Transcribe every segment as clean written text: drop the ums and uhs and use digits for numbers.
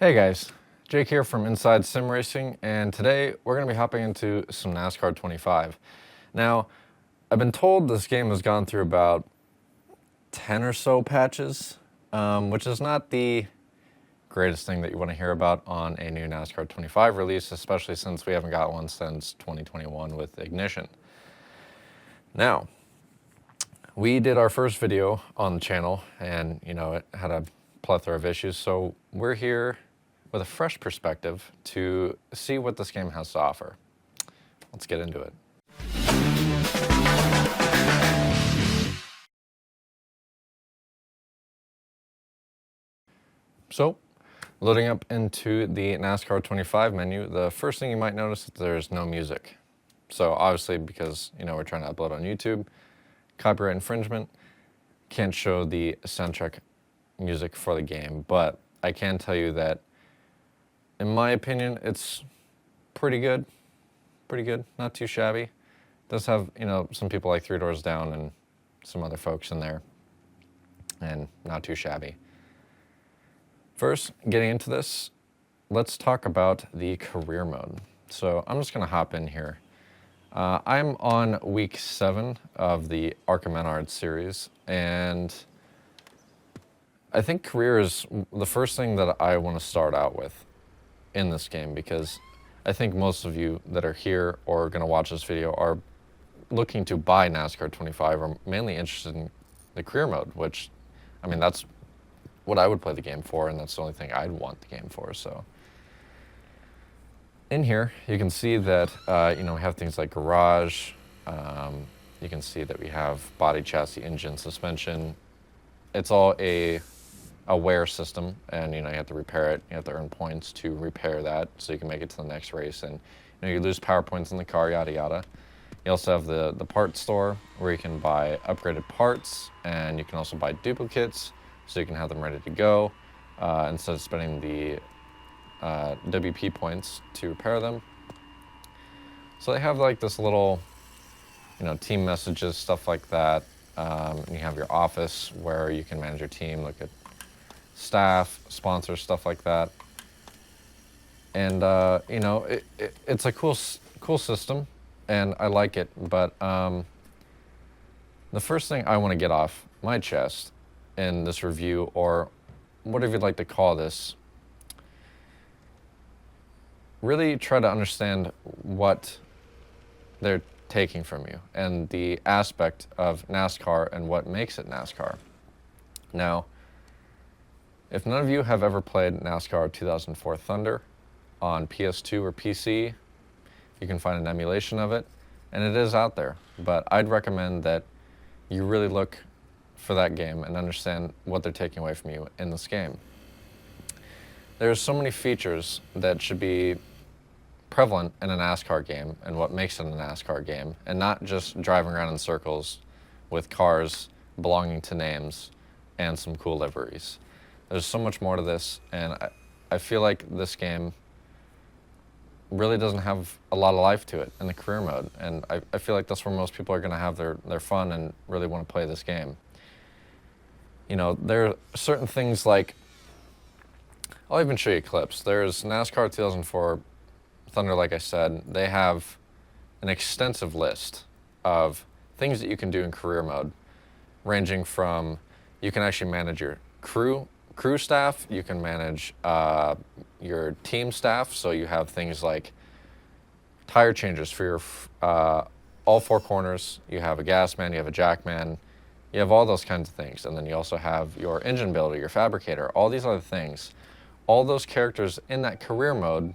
Hey guys, Jake here from Inside Sim Racing, and today we're going to be hopping into some NASCAR 25. Now, I've been told this game has gone through about 10 or so patches, which is not the greatest thing that you want to hear about on a new NASCAR 25 release, especially since we haven't got one since 2021 with Ignition. Now, we did our first video on the channel, and it had a plethora of issues, so we're here with a fresh perspective to see what this game has to offer. Let's get into it. So, loading up into the NASCAR 25 menu, the first thing you might notice is there's no music. So obviously, because we're trying to upload on YouTube, copyright infringement, can't show the soundtrack music for the game, but I can tell you that in my opinion, it's pretty good, not too shabby. It does have, some people like Three Doors Down and some other folks in there, and not too shabby. First, getting into this, let's talk about the career mode. So I'm just gonna hop in here. I'm on week 7 of the Arkham Menard series, and I think career is the first thing that I want to start out with in this game, because I think most of you that are here or going to watch this video are looking to buy NASCAR 25 or mainly interested in the career mode, which, I mean, that's what I would play the game for, and that's the only thing I'd want the game for. So in here, you can see that, we have things like garage. You can see that we have body, chassis, engine, suspension. It's all a wear system, and you have to repair it. You have to earn points to repair that so you can make it to the next race, and you lose power points in the car, yada yada. You also have the parts store where you can buy upgraded parts, and you can also buy duplicates so you can have them ready to go instead of spending the WP points to repair them. So they have like this little team messages, stuff like that. And you have your office where you can manage your team, look at staff, sponsors, stuff like that. And it's a cool system, and I like it. But the first thing I want to get off my chest in this review, or whatever you'd like to call this, really try to understand what they're taking from you and the aspect of NASCAR and what makes it NASCAR. Now, if none of you have ever played NASCAR 2004 Thunder on PS2 or PC, you can find an emulation of it, and it is out there. But I'd recommend that you really look for that game and understand what they're taking away from you in this game. There's so many features that should be prevalent in a NASCAR game and what makes it a NASCAR game, and not just driving around in circles with cars belonging to names and some cool liveries. There's so much more to this, and I feel like this game really doesn't have a lot of life to it in the career mode, and I feel like that's where most people are going to have their fun and really want to play this game. There are certain things like, I'll even show you clips. There's NASCAR 2004 Thunder, like I said. They have an extensive list of things that you can do in career mode, ranging from you can actually manage your crew staff, you can manage your team staff, so you have things like tire changes for your all 4 corners, you have a gas man, you have a jack man, you have all those kinds of things, and then you also have your engine builder, your fabricator, all these other things. All those characters in that career mode,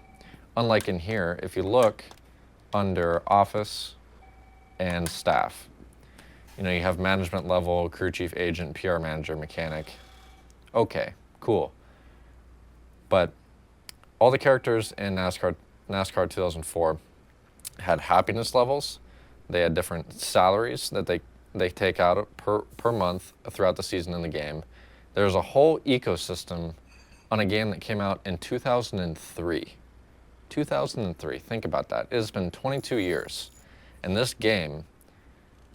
unlike in here, if you look under office and staff, you have management level, crew chief, agent, PR manager, mechanic. Okay, cool. But all the characters in NASCAR 2004 had happiness levels. They had different salaries that they take out per month throughout the season in the game. There's a whole ecosystem on a game that came out in 2003. 2003, think about that. It has been 22 years. And this game,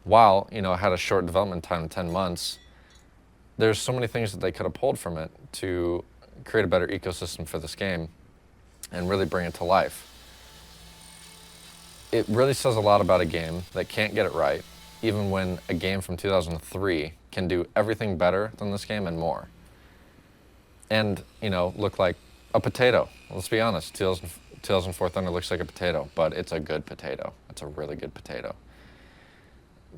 while, it had a short development time, 10 months, there's so many things that they could have pulled from it to create a better ecosystem for this game and really bring it to life. It really says a lot about a game that can't get it right, even when a game from 2003 can do everything better than this game and more. And, you know, look like a potato. Let's be honest, 2004 Thunder looks like a potato, but it's a good potato. It's a really good potato.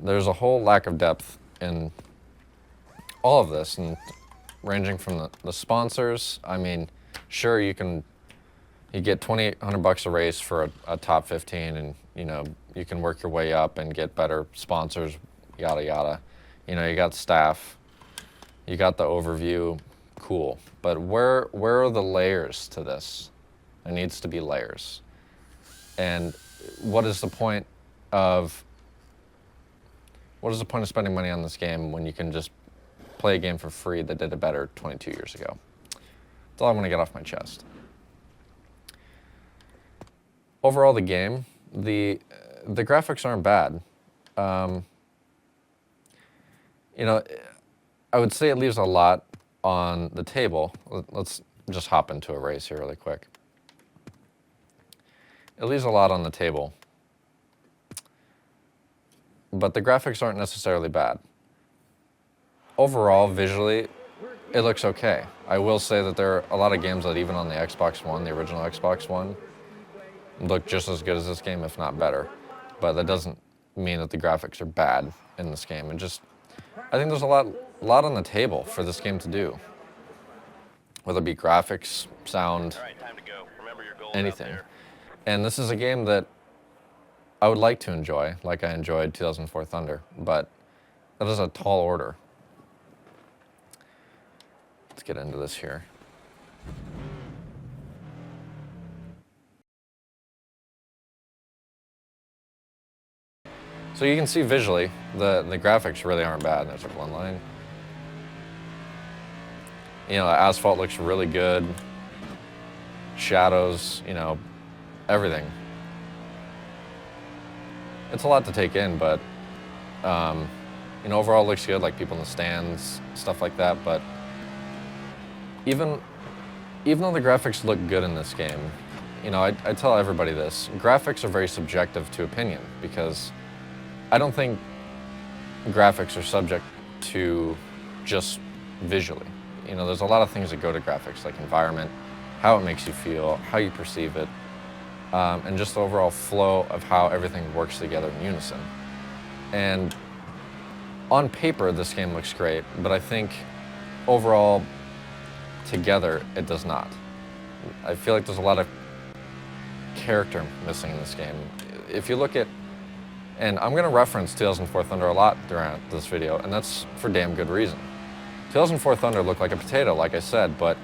There's a whole lack of depth in all of this, and ranging from the sponsors. I mean, sure, you get $2,800 a race for a top 15, and you know, you can work your way up and get better sponsors, yada yada. You know, you got staff, you got the overview, cool. But where are the layers to this? There needs to be layers. And what is the point of spending money on this game when you can just play a game for free that did it better 22 years ago? That's all I want to get off my chest. Overall, the game, the graphics aren't bad. You know, I would say it leaves a lot on the table. Let's just hop into a race here really quick. It leaves a lot on the table, but the graphics aren't necessarily bad. Overall, visually, it looks okay. I will say that there are a lot of games that even on the Xbox One, the original Xbox One, look just as good as this game, if not better. But that doesn't mean that the graphics are bad in this game. And just, I think there's a lot on the table for this game to do. Whether it be graphics, sound, anything. And this is a game that I would like to enjoy, like I enjoyed 2004 Thunder, but that is a tall order. Let's get into this here. So you can see visually, the graphics really aren't bad. There's a one line. You know, asphalt looks really good. Shadows, you know, everything. It's a lot to take in, but you know, overall it looks good, like people in the stands, stuff like that. But even though the graphics look good in this game, you know, I tell everybody this: graphics are very subjective to opinion, because I don't think graphics are subject to just visually. You know, there's a lot of things that go to graphics, like environment, how it makes you feel, how you perceive it, and just the overall flow of how everything works together in unison. And on paper, this game looks great, but I think overall, together, it does not. I feel like there's a lot of character missing in this game. If you look at, and I'm going to reference 2004 Thunder a lot throughout this video, and that's for damn good reason. 2004 Thunder looked like a potato, like I said, but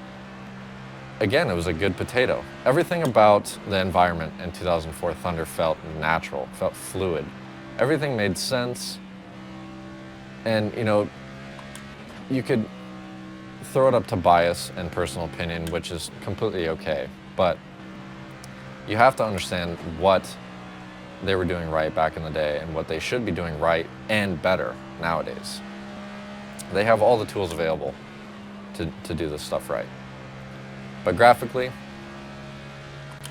again, it was a good potato. Everything about the environment in 2004 Thunder felt natural, felt fluid. Everything made sense, and you know, you could throw it up to bias and personal opinion, which is completely okay, but you have to understand what they were doing right back in the day and what they should be doing right and better nowadays. They have all the tools available to do this stuff right. But graphically,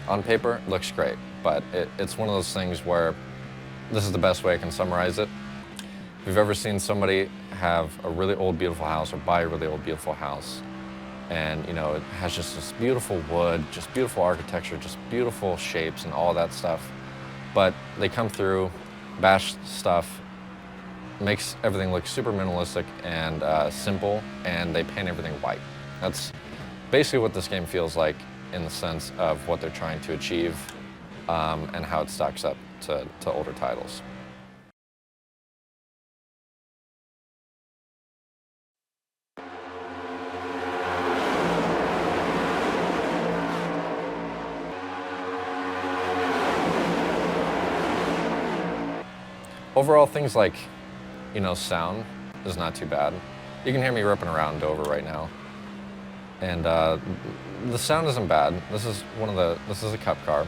on paper, it looks great, but it's one of those things where this is the best way I can summarize it. If you've ever seen somebody have a really old, beautiful house, or buy a really old, beautiful house, and you know, it has just this beautiful wood, just beautiful architecture, just beautiful shapes and all that stuff, but they come through, bash stuff, makes everything look super minimalistic and simple, and they paint everything white. That's basically what this game feels like in the sense of what they're trying to achieve and how it stacks up to older titles. Overall, things like, you know, sound is not too bad. You can hear me ripping around Dover right now. And the sound isn't bad. This is a cup car.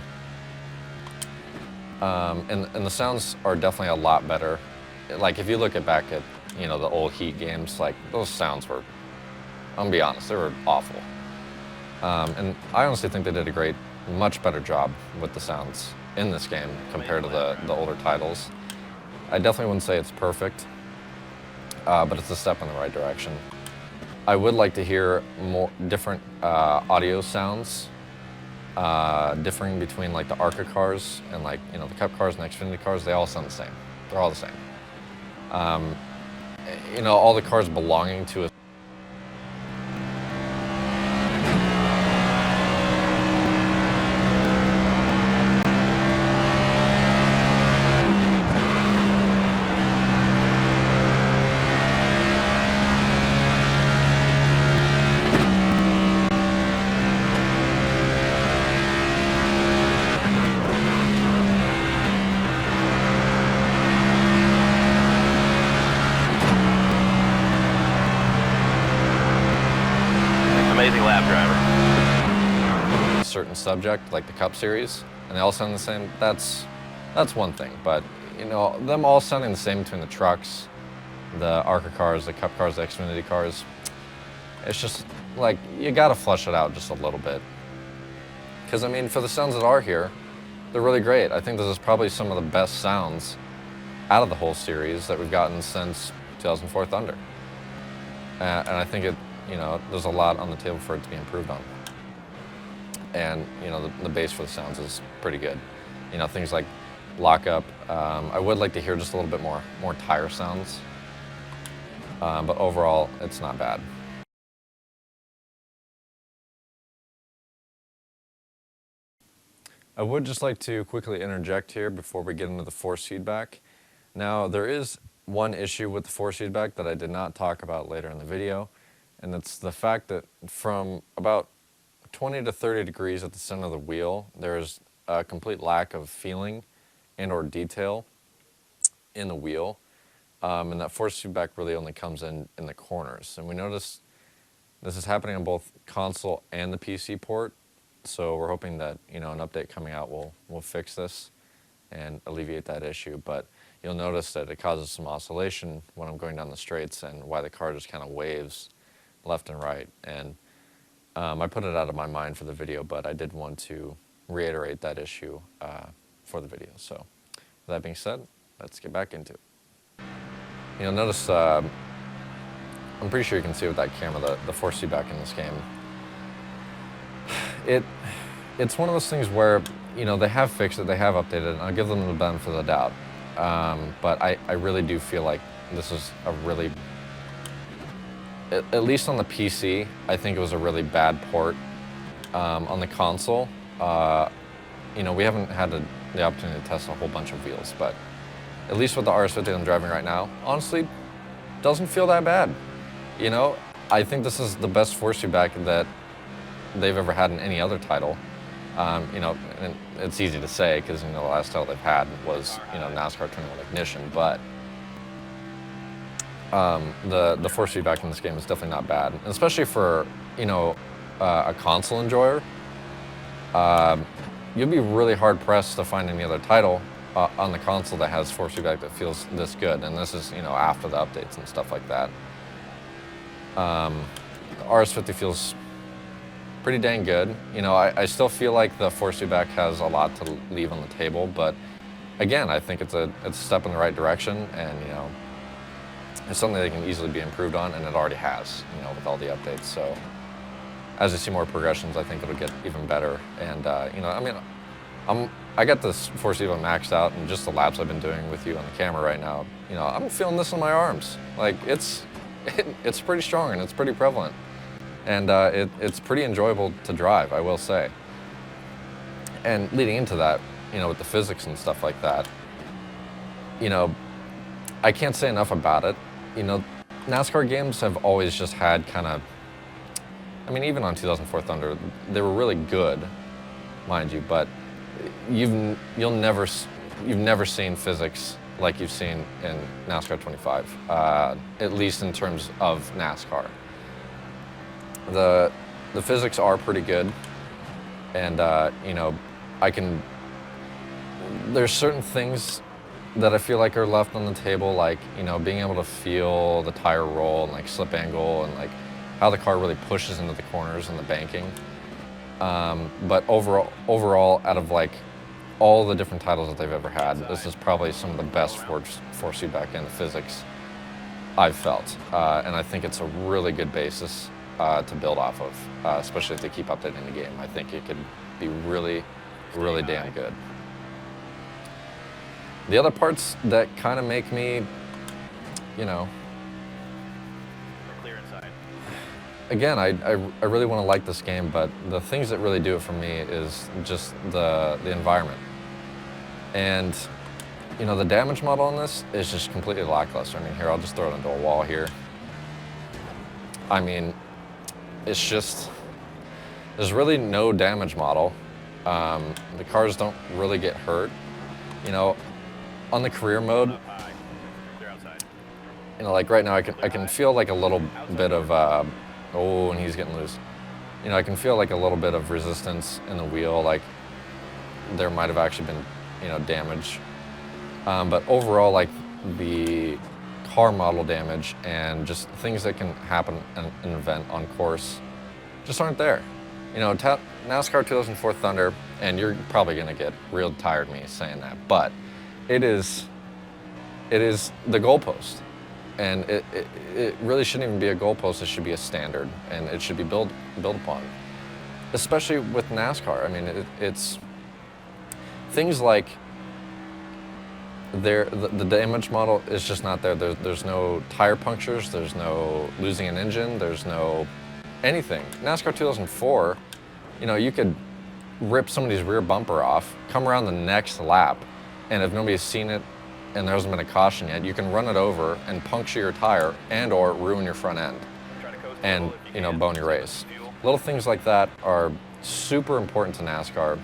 And the sounds are definitely a lot better. Like if you look back at, you know, the old Heat games, like those sounds were, I'm gonna be honest, they were awful. And I honestly think they did a much better job with the sounds in this game compared to the older titles. I definitely wouldn't say it's perfect, but it's a step in the right direction. I would like to hear more different audio sounds, differing between like the ARCA cars and like, you know, the Cup cars and the Xfinity cars. They all sound the same. They're all the same. You know, all the cars belonging to a amazing lap driver. certain subject, like the Cup Series, and they all sound the same. That's one thing, but you know, them all sounding the same between the trucks, the ARCA cars, the Cup cars, the Xfinity cars, it's just like you gotta flush it out just a little bit. Because I mean, for the sounds that are here, they're really great. I think this is probably some of the best sounds out of the whole series that we've gotten since 2004 Thunder. And I think it, you know, there's a lot on the table for it to be improved on. And, you know, the bass for the sounds is pretty good. You know, things like lockup. I would like to hear just a little bit more tire sounds. But overall, it's not bad. I would just like to quickly interject here before we get into the force feedback. Now, there is one issue with the force feedback that I did not talk about later in the video, and it's the fact that from about 20 to 30 degrees at the center of the wheel, there's a complete lack of feeling and or detail in the wheel, and that force feedback really only comes in the corners. And we notice this is happening on both console and the PC port, so we're hoping that, you know, an update coming out will fix this and alleviate that issue. But you'll notice that it causes some oscillation when I'm going down the straights and why the car just kind of waves left and right. And I put it out of my mind for the video, but I did want to reiterate that issue for the video. So with that being said, let's get back into it. You'll notice, I'm pretty sure you can see with that camera the force feedback in this game. It's one of those things where, you know, they have fixed it, they have updated it, and I'll give them the benefit of the doubt. But I really do feel like this is a really, at least on the PC, I think it was a really bad port. On the console, you know, we haven't had the opportunity to test a whole bunch of wheels, but at least with the RS50 I'm driving right now, honestly, doesn't feel that bad. You know, I think this is the best force feedback that they've ever had in any other title. You know, and it's easy to say because, you know, the last title they've had was, you know, NASCAR 21 Ignition, but the force feedback in this game is definitely not bad, and especially for, you know, a console enjoyer. You'd be really hard pressed to find any other title on the console that has force feedback that feels this good, and this is, you know, after the updates and stuff like that. The RS50 feels pretty dang good. You know, I still feel like the force feedback has a lot to leave on the table, but again, I think it's a step in the right direction, and, you know, it's something that can easily be improved on, and it already has, you know, with all the updates. So as I see more progressions, I think it'll get even better. And, you know, I mean, I got this force feedback maxed out, and just the laps I've been doing with you on the camera right now, you know, I'm feeling this in my arms. Like, it's pretty strong, and it's pretty prevalent. And it's pretty enjoyable to drive, I will say. And leading into that, you know, with the physics and stuff like that, you know, I can't say enough about it. You know, NASCAR games have always just had kind of, I mean, even on 2004 Thunder, they were really good, mind you, but you've never seen physics like you've seen in NASCAR 25, at least in terms of NASCAR. The physics are pretty good, and you know, there's certain things that I feel like are left on the table, like, you know, being able to feel the tire roll and like slip angle and like how the car really pushes into the corners and the banking. But overall, out of like all the different titles that they've ever had, this is probably some of the best force feedback and physics I've felt. And I think it's a really good basis to build off of, especially if they keep updating the game. I think it could be really, really damn good. The other parts that kind of make me, you know, Clear inside. again, I really want to like this game, but the things that really do it for me is just the environment. And, you know, the damage model on this is just completely lackluster. I mean, here, I'll just throw it into a wall here. I mean, it's just, there's really no damage model. The cars don't really get hurt. You know, on the career mode, Up high. Clear outside. you know, like right now, I can feel like a little bit of, oh, and he's getting loose. You know, I can feel like a little bit of resistance in the wheel, like there might have actually been, you know, damage. But overall, like the car model damage and just things that can happen in an event on course just aren't there. You know, NASCAR 2004 Thunder, and you're probably gonna get real tired of me saying that, but it is the goalpost. And it really shouldn't even be a goalpost, it should be a standard, and it should be built upon. Especially with NASCAR. I mean, it's things like the damage model is just not there. There's no tire punctures, there's no losing an engine, there's no anything. NASCAR 2004, you know, you could rip somebody's rear bumper off, come around the next lap, and if nobody's seen it and there hasn't been a caution yet, you can run it over and puncture your tire and or ruin your front end and, you know, bone your race. Little things like that are super important to NASCAR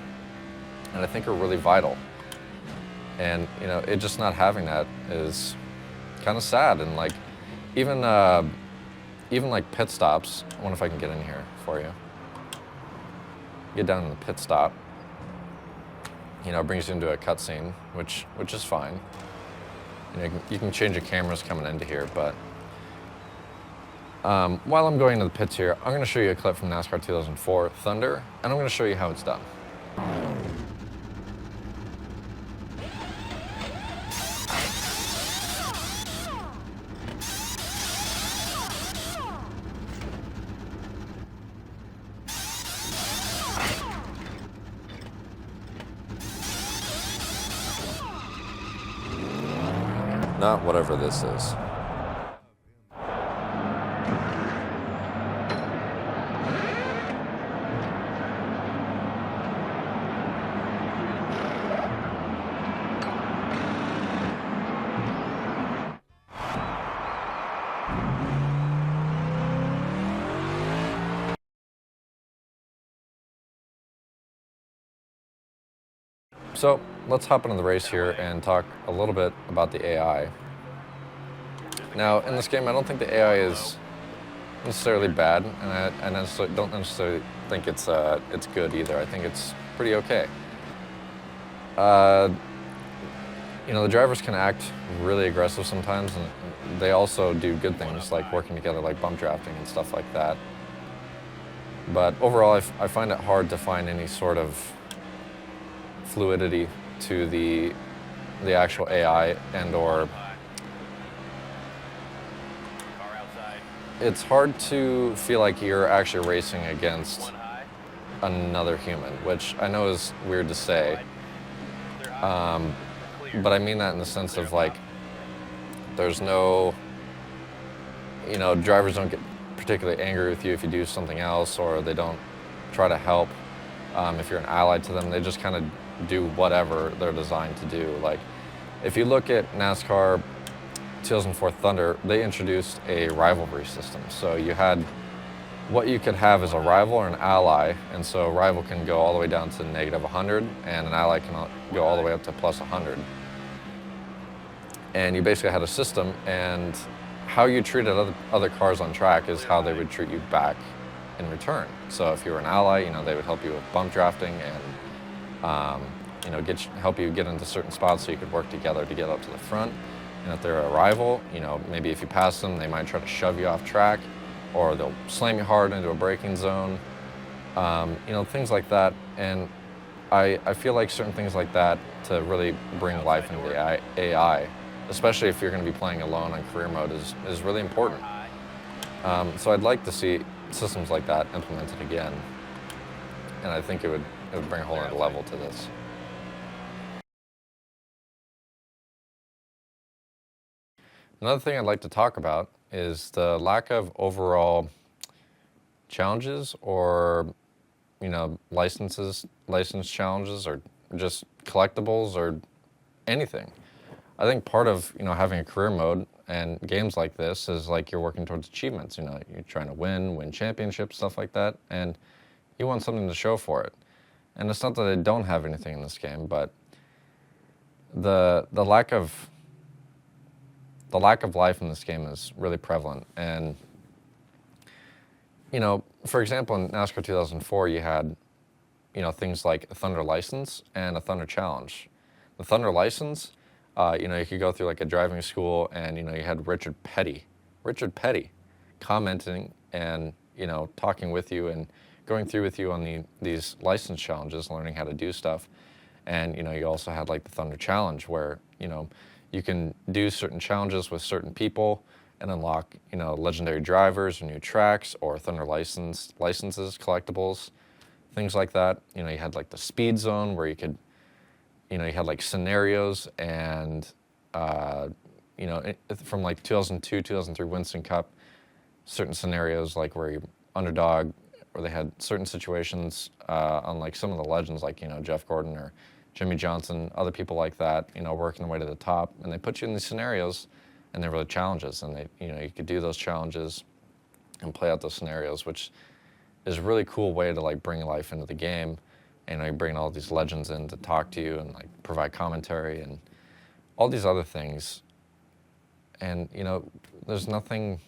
and I think are really vital. And, you know, it just not having that is kind of sad. And like, even like pit stops, I wonder if I can get in here for you. Get down in the pit stop. You know, it brings you into a cutscene, which is fine. You know, you can change your cameras coming into here, but while I'm going to the pits here, I'm going to show you a clip from NASCAR 2004 Thunder, and I'm going to show you how it's done. Not whatever this is. So let's hop into the race here and talk a little bit about the AI. Now, in this game, I don't think the AI is necessarily bad, and I don't necessarily think it's good either. I think it's pretty okay. You know, the drivers can act really aggressive sometimes, and they also do good things like working together, like bump drafting and stuff like that. But overall, I find it hard to find any sort of fluidity to the actual AI and or it's hard to feel like you're actually racing against another human, which I know is weird to say, but I mean that in the sense of like there's no, you know, drivers don't get particularly angry with you if you do something else, or they don't try to help if you're an ally to them. They just kind of do whatever they're designed to do. Like, if you look at NASCAR 2004 Thunder, they introduced a rivalry system. So you had what you could have as a rival or an ally, and so a rival can go all the way down to -100, and an ally can go all the way up to +100. And you basically had a system, and how you treated other cars on track is how they would treat you back in return. So if you were an ally, you know, they would help you with bump drafting and you know, help you get into certain spots so you could work together to get up to the front. And if they're a rival, you know, maybe if you pass them, they might try to shove you off track, or they'll slam you hard into a braking zone. things like that. And I feel like certain things like that to really bring life into the AI, especially if you're going to be playing alone on career mode, is really important. So I'd like to see systems like that implemented again, and I think it would bring a whole other level to this. Another thing I'd like to talk about is the lack of overall challenges or license challenges, or just collectibles or anything. I think part of having a career mode and games like this is like you're working towards achievements. You're trying to win championships, stuff like that, and you want something to show for it. And it's not that I don't have anything in this game, but the lack of life in this game is really prevalent. And for example, in NASCAR 2004, you had things like a Thunder license and a Thunder challenge. The Thunder license, you could go through like a driving school, and you had Richard Petty commenting and talking with you and going through with you on these license challenges, learning how to do stuff. And you also had like the Thunder challenge, where you can do certain challenges with certain people and unlock legendary drivers or new tracks or Thunder licenses, collectibles, things like that. You had like the speed zone, where you could you had like scenarios, and from like 2002, 2003 Winston Cup, certain scenarios like where you underdog, where they had certain situations on like some of the legends, like Jeff Gordon or Jimmy Johnson, other people like that, working their way to the top, and they put you in these scenarios, and they were the challenges, and they you could do those challenges and play out those scenarios, which is a really cool way to like bring life into the game. And you bring all these legends in to talk to you and like provide commentary and all these other things. And there's just nothing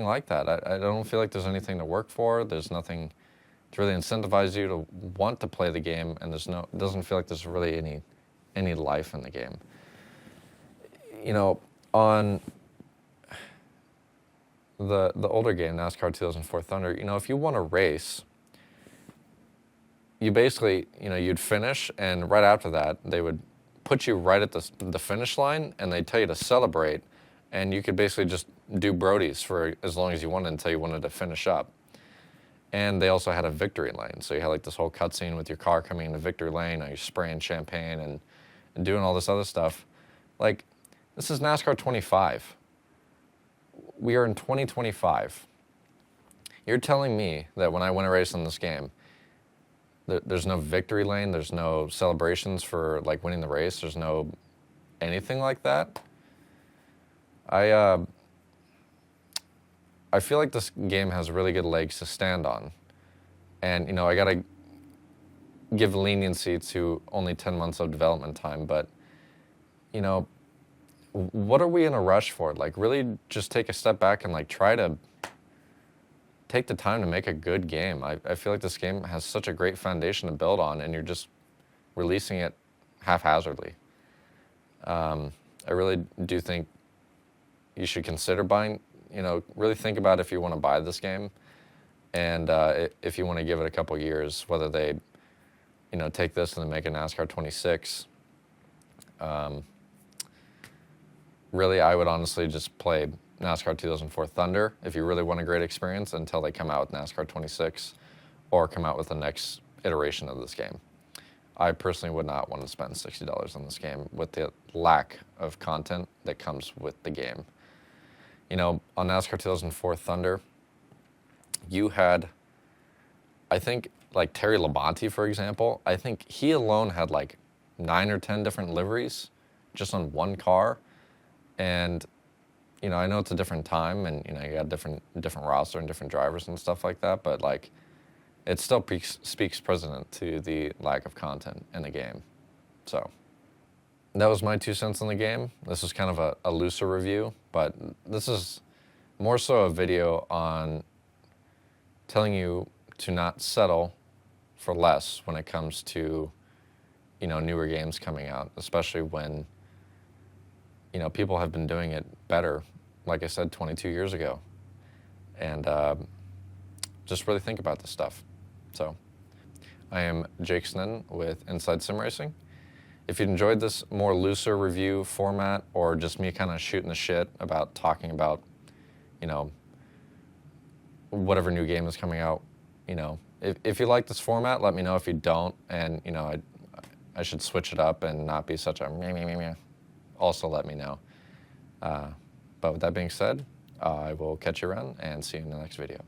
like that. I don't feel like there's anything to work for. There's nothing to really incentivize you to want to play the game, and it doesn't feel like there's really any life in the game. On the older game, NASCAR 2004 Thunder, if you want to race, you basically, you'd finish, and right after that, they would put you right at the finish line, and they'd tell you to celebrate, and you could basically just do Brodies for as long as you wanted until you wanted to finish up. And they also had a victory lane, so you had like this whole cutscene with your car coming into victory lane, and you're spraying champagne and doing all this other stuff. Like, this is NASCAR 25. We are in 2025. You're telling me that when I win a race in this game, there's no victory lane, there's no celebrations for like winning the race, there's no anything like that? I feel like this game has really good legs to stand on. And I gotta give leniency to only 10 months of development time, but what are we in a rush for? Like, really just take a step back and like try to take the time to make a good game. I feel like this game has such a great foundation to build on, and you're just releasing it haphazardly. I really do think you should consider buying, really think about if you want to buy this game, and if you want to give it a couple years, whether they, take this and then make a NASCAR 26. Really, I would honestly just play NASCAR 2004 Thunder if you really want a great experience until they come out with NASCAR 26 or come out with the next iteration of this game. I personally would not want to spend $60 on this game with the lack of content that comes with the game. On NASCAR 2004 Thunder, you had, I think, like Terry Labonte, for example, I think he alone had like 9 or 10 different liveries just on one car. And I know it's a different time, and you got different roster and different drivers and stuff like that, but like, it still speaks precedent to the lack of content in the game. So that was my 2 cents on the game. This is kind of a looser review, but this is more so a video on telling you to not settle for less when it comes to newer games coming out, especially when people have been doing it better, like I said, 22 years ago. And just really think about this stuff. So I am Jake Snen with Inside Sim Racing. If you enjoyed this more looser review format, or just me kind of shooting the shit about talking about, you know, whatever new game is coming out, you know, if you like this format, let me know. If you don't, and you know, I should switch it up and not be such a meh, meh, meh, meh, also let me know. But with that being said, I will catch you around and see you in the next video.